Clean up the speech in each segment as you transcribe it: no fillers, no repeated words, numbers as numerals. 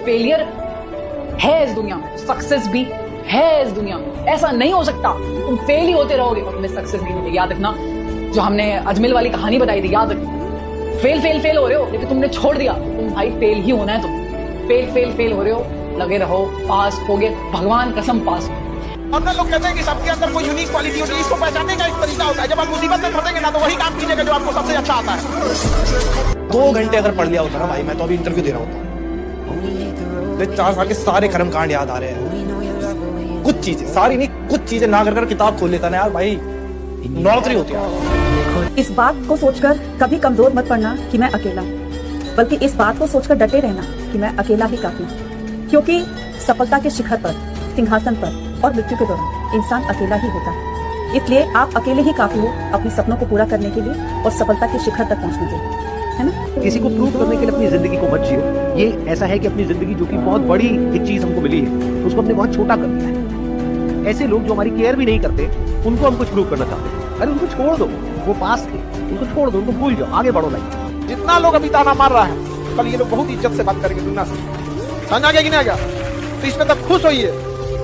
Failure है इस दुनिया में, सक्सेस भी है इस दुनिया में। ऐसा नहीं हो सकता तुम फेल ही होते रहोगे और तुम्हें सक्सेस नहीं मिलेगी। याद रखना, जो हमने अजमेर वाली कहानी बताई थी, याद रखना। फेल फेल फेल हो रहे हो लेकिन तुमने छोड़ दिया, तुम भाई फेल ही होना है। तुम फेल फेल फेल हो रहे हो, लगे रहो, पास हो गए, भगवान कसम पास। और ना लोग कहते हैं कि सबके अंदर कोई यूनिक क्वालिटी होती है, इसको पहचानने का एक तरीका होता है। जब आप मुसीबत में फंसेंगे ना तो वही काम कीजिएगा जो आपको सबसे अच्छा आता है। 2 घंटे अगर पढ़ लिया होता ना भाई, मैं तो अभी इंटरव्यू दे रहा होता। 4 साल के सारे कर्मकांड याद आ रहे हैं। कुछ चीजें, सारी नहीं, कुछ चीजें ना कर किताब खोल लेता ना यार भाई, नौकरी होती है। इस बात को सोचकर कभी कमजोर मत पड़ना कि मैं अकेला हूँ, बल्कि इस बात को सोचकर डटे रहना कि मैं अकेला ही काफी हूँ। क्योंकि सफलता के शिखर पर, सिंहासन पर और मृत्यु के दौरान इंसान अकेला ही होता है। इसलिए आप अकेले ही काफी हो अपने सपनों को पूरा करने के लिए और सफलता के शिखर तक पहुँचने के लिए, है ना। किसी को प्रूव करने के लिए अपनी जिंदगी को मत जियो। ये ऐसा है कि अपनी जिंदगी जो कि बहुत बड़ी एक चीज हमको मिली है, उसको हमने बहुत छोटा कर दिया है। ऐसे लोग जो हमारी केयर भी नहीं करते, उनको हम कुछ प्रूव करना चाहते हैं। अरे उनको छोड़ दो, वो पास थे, उनको छोड़ दो, उनको भूल जाओ, आगे बढ़ो लाइफ। जितना लोग अभी ताना मार रहा है, कल ये लोग बहुत इज्जत से बात करेंगे दुनिया से। समझ आ गया कि नहीं आ गया? तो इसमें तक खुश होइए।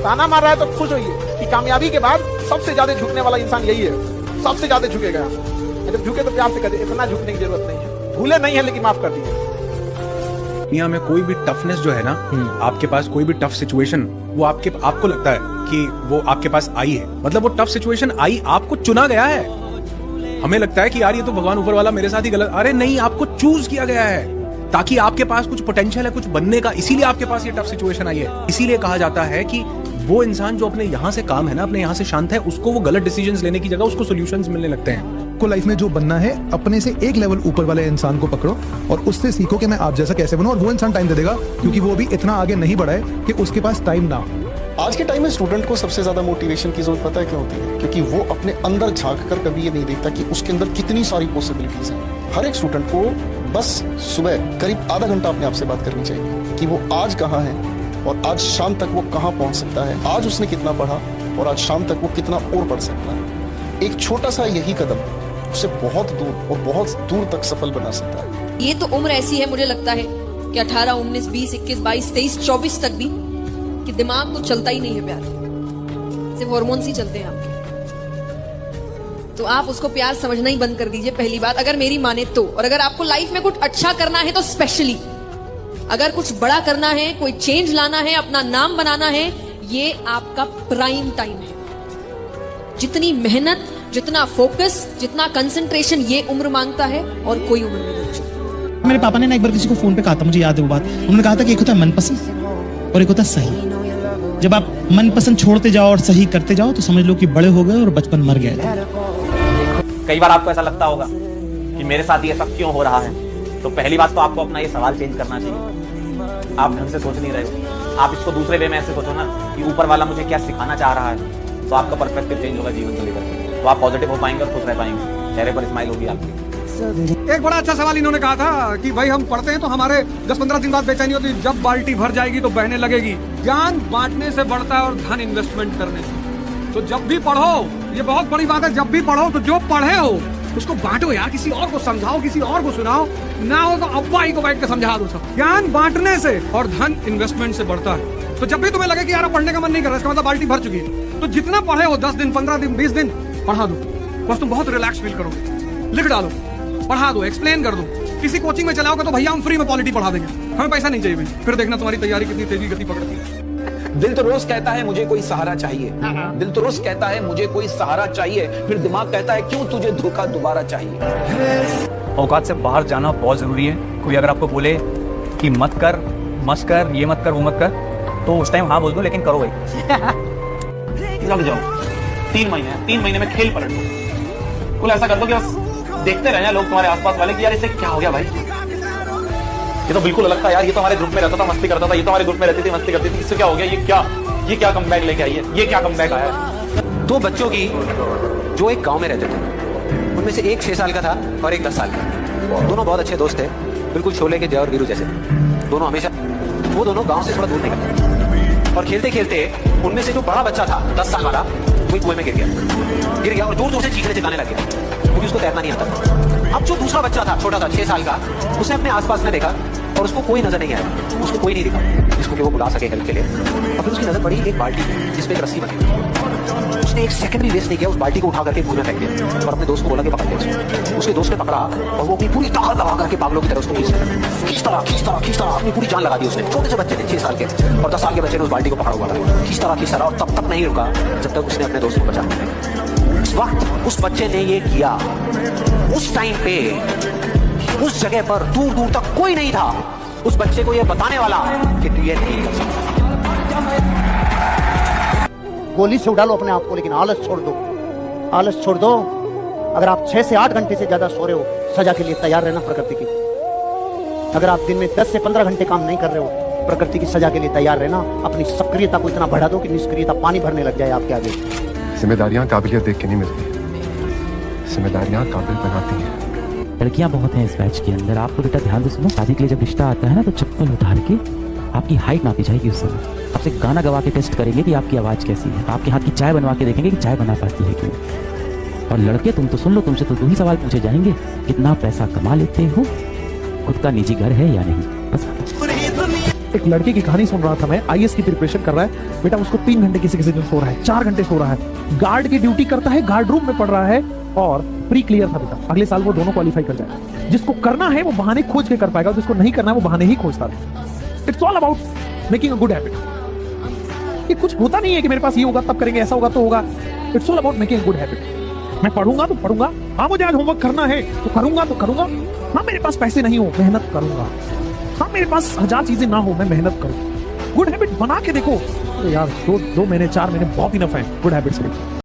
ताना मार रहा है तो खुश होइए कि कामयाबी के बाद सबसे ज्यादा झुकने वाला इंसान यही है। सबसे ज्यादा झुकेगा। जब झुके तो प्यार से कहे, इतना झुकने की जरूरत नहीं है। भूले नहीं है लेकिन माफ कर दिए। दुनिया में कोई भी टफनेस जो है ना, आपके पास कोई भी टफ सिचुएशन, वो आपको लगता है कि वो आपके पास आई है, मतलब वो टफ सिचुएशन आई, आपको चुना गया है। हमें लगता है कि यार ये तो भगवान ऊपर वाला मेरे साथ ही गलत, अरे नहीं, आपको चूज किया गया है ताकि आपके पास कुछ पोटेंशियल है कुछ बनने का, इसीलिए आपके पास ये टफ सिचुएशन आई है। इसीलिए कहा जाता है कि वो इंसान जो अपने यहाँ से काम है ना, अपने यहाँ से शांत है, उसको वो गलत डिसीजंस लेने की जगह उसको सॉल्यूशंस मिलने लगते हैं। को लाइफ में जो बनना है, अपने से एक लेवल ऊपर वाले इंसान को पकड़ो और उससे सीखो कि मैं आप जैसा कैसे बनूं, और वो इंसान टाइम दे देगा क्योंकि वो अभी इतना आगे नहीं बढ़ा है कि उसके पास टाइम ना हो। आज के टाइम में स्टूडेंट को सबसे ज्यादा मोटिवेशन की जरूरत पता है क्यों होती है? क्योंकि वो अपने अंदर झांक कर कभी ये नहीं देखता कि उसके अंदर कितनी सारी पॉसिबिलिटीज हैं। हर एक स्टूडेंट को बस सुबह करीब आधा घंटा अपने आप से बात करनी चाहिए कि वो आज कहाँ है और आज शाम तक वो कहाँ पहुंच सकता है, आज उसने कितना पढ़ा और आज शाम तक वो कितना और पढ़ सकता है। एक छोटा सा यही कदम उसे बहुत दूर और बहुत दूर तक सफल बना सकता है। ये तो उम्र ऐसी है, मुझे लगता है कि 18, 19, 20, 21, 22, 23, 24 तक भी कि दिमाग तो चलता ही नहीं है प्यार, सिर्फ हार्मोन्स ही चलते हैं आपके। तो आप उसको प्यार समझना ही बंद कर दीजिए, पहली बात, अगर मेरी माने तो। और अगर आपको लाइफ में कुछ अच्छा करना है तो स्पेशली अगर कुछ बड़ा करना है, कोई चेंज लाना है, अपना नाम बनाना है, ये आपका प्राइम टाइम है। जितनी मेहनत, जितना फोकस, जितना कंसंट्रेशन ये उम्र मांगता है और कोई उम्र नहीं देती। मेरे पापा ने ना एक बार किसी को फोन पे कहा था, मुझे याद है वो बात। उन्होंने कहा था कि एक होता है मनपसंद और एक होता है सही। जब आप मनपसंद छोड़ते जाओ और सही करते जाओ तो समझ लो कि बड़े हो गए और बचपन मर गया। कई बार आपको ऐसा लगता होगा कि मेरे साथ ये सब क्यों हो रहा है, तो पहली बात तो आपको अपना ये सवाल चेंज करना चाहिए। आप ढंग से सोच नहीं रहे हो, आप इसको दूसरे वे में ऐसे सोचो ना कि ऊपर वाला मुझे क्या सिखाना चाह रहा है, तो आपका पर्सपेक्टिव चेंज होगा जीवन को लेकर, तो आप पॉजिटिव हो पाएंगे और खुश रह पाएंगे, चेहरे पर स्माइल होगी आपकी। एक बड़ा अच्छा सवाल इन्होंने कहा था कि भाई हम पढ़ते हैं तो हमारे 10-15 दिन बाद बेचैनी होती है, जब बाल्टी भर जाएगी तो बहने लगेगी। ज्ञान बांटने से बढ़ता है और धन इन्वेस्टमेंट करने से। तो जब भी पढ़ो, ये बहुत बड़ी बात है, जब भी पढ़ो तो जो पढ़े हो उसको बांटो यार, किसी और को समझाओ, किसी और को सुनाओ, ना हो तो अब्बा ही को बैठ के समझा दो सब। ज्ञान बांटने से और धन इन्वेस्टमेंट से बढ़ता है। तो जब भी तुम्हें लगे कि यार पढ़ने का मन नहीं कर रहा, इसका मतलब बाल्टी भर चुकी है, तो जितना पढ़े हो 10 दिन, 15 दिन, 20 दिन पढ़ा दो, बस तुम बहुत रिलैक्स फील करोगे। लिख डालो, पढ़ा दो, एक्सप्लेन कर दो। किसी कोचिंग में चलाओगे तो भैया हम फ्री में पॉलिटी पढ़ा देंगे, हमें पैसा नहीं चाहिए भाई। फिर देखना तुम्हारी तैयारी कितनी तेजी गति पकड़ती है। दिल तो रोज कहता है मुझे कोई सहारा चाहिए, दिल तो रोज कहता है मुझे कोई सहारा चाहिए, फिर दिमाग कहता है क्यों तुझे धोखा दोबारा चाहिए। औकात से बाहर जाना बहुत जरूरी है। कोई अगर आपको बोले कि मत कर, मत कर, ये मत कर, वो मत कर, तो उस टाइम हाँ बोल दो, लेकिन करो भाई। लग जाओ 3 महीने में खेल पलट दो। कुल ऐसा कर दो कि बस देखते रहे लोग तुम्हारे आसपास वाले कि यार इसे क्या हो गया भाई, ये तो बिल्कुल अलग था यार, ये तो हमारे ग्रुप में रहता था, मस्ती करता था, ये तो हमारे ग्रुप में रहती थी, मस्ती करती थी, इससे क्या हो गया, ये क्या कमबैक लेके आई है, ये क्या कमबैक आया है। 2 बच्चों की जो एक गांव में रहते थे, उनमें से एक 6 साल का था और एक 10 साल का। दोनों बहुत अच्छे दोस्त थे, बिल्कुल शोले के जय और वीरू जैसे। दोनों हमेशा, वो दोनों गांव से थोड़ा दूर निकले और खेलते खेलते उनमें से जो बड़ा बच्चा था 10 साल वाला, वही कुएं में गिर गया और दूर दूर से चीखने चिल्लाने लग गया क्योंकि उसको तैरना नहीं आता। अब जो दूसरा बच्चा था, छोटा था, 6 साल का, उसने अपने आसपास में देखा और और उसको कोई नजर नहीं आया, उसको कोई नहीं दिखा जिसको कि वो बुला सके हेल्प के लिए। और फिर उसकी नजर पड़ी एक बाल्टी जिसपे एक रस्सी बनी हुई। उसने एक सेकंड भी वेस्ट नहीं किया, उस बाल्टी को उठा करके कुएं में फेंक दिया और अपने दोस्त को बोला कि पकड़ ले उसको। उसके दोस्त ने पकड़ा और वो अपनी पूरी ताकत लगा करके पागलों की तरह उसको खींचता अपनी पूरी जान लगा दी उसने। छोटे से बच्चे थे 6 साल के, और 10 साल के बच्चे ने उस बाल्टी को पकड़ा हुआ था। खींचता रहा और तब तक नहीं रुका जब तक उसने अपने दोस्त को बचा लिया। उस वक्त उस बच्चे ने ये किया, उस टाइम पे उस जगह पर दूर दूर तक कोई नहीं था उस बच्चे को ये बताने वाला कि तू ये नहीं कर सकता। गोली से उड़ा लो अपने आप को, लेकिन आलस छोड़ दो, आलस छोड़ दो। अगर आप 6 से 8 घंटे से ज्यादा सो रहे हो, सजा के लिए तैयार रहना प्रकृति की। अगर आप दिन में 10 से 15 घंटे काम नहीं कर रहे हो, प्रकृति की सजा के लिए तैयार रहना। अपनी सक्रियता को इतना बढ़ा दो कि निष्क्रियता पानी भरने लग जाए आपके आगे। जिम्मेदारियां काबिलियत देख के नहीं मिलती, जिम्मेदारियां काबिल बनाती हैं। लड़कियां बहुत हैं इस बैच के अंदर। आप तो बेटा ध्यान से सुनो, शादी के लिए जब रिश्ता आता है ना तो चप्पल उतार के आपकी हाइट नापी जाएगी। उस समय आपसे गाना गवा के टेस्ट करेंगे कि आपकी आवाज़ कैसी है, आपके हाथ की चाय बनवा के देखेंगे कि चाय बना पाती है क्यों। और लड़के तुम तो सुन लो, तुमसे तो 2 ही सवाल पूछे जाएंगे, कितना पैसा कमा लेते हो, खुद का निजी घर है या नहीं, बस। एक लड़के की कहानी सुन रहा था मैं, IAS की प्रिपरेशन कर रहा है बेटा, उसको 3 घंटे किसी दिन सो रहा है, 4 घंटे सो रहा है, गार्ड की ड्यूटी करता है, गार्ड रूम में पढ़ रहा है और प्री क्लियर था बेटा, अगले साल वो दोनों क्वालिफाई कर जाएगा। जिसको करना है वो बहाने खोज के कर पाएगा, जिसको नहीं करना है वो बहाने ही खोजता है। It's all about making a good habit. ये कुछ होता नहीं है कि मेरे पास ये होगा तब करेंगे, ऐसा होगा तो होगा। It's all about making a good habit. मैं पढ़ूंगा तो पढ़ूंगा, हाँ मुझे आज होमवर्क करना है तो करूंगा तो करूंगा। हाँ मेरे पास पैसे नहीं हो, मेहनत करूंगा। हाँ मेरे पास 1000 चीजें ना हो, मैं मेहनत करूंगा। गुड हैबिट बना के देखो यार, 2 महीने 4 महीने बहुत इनफ है गुड हैबिट्स में।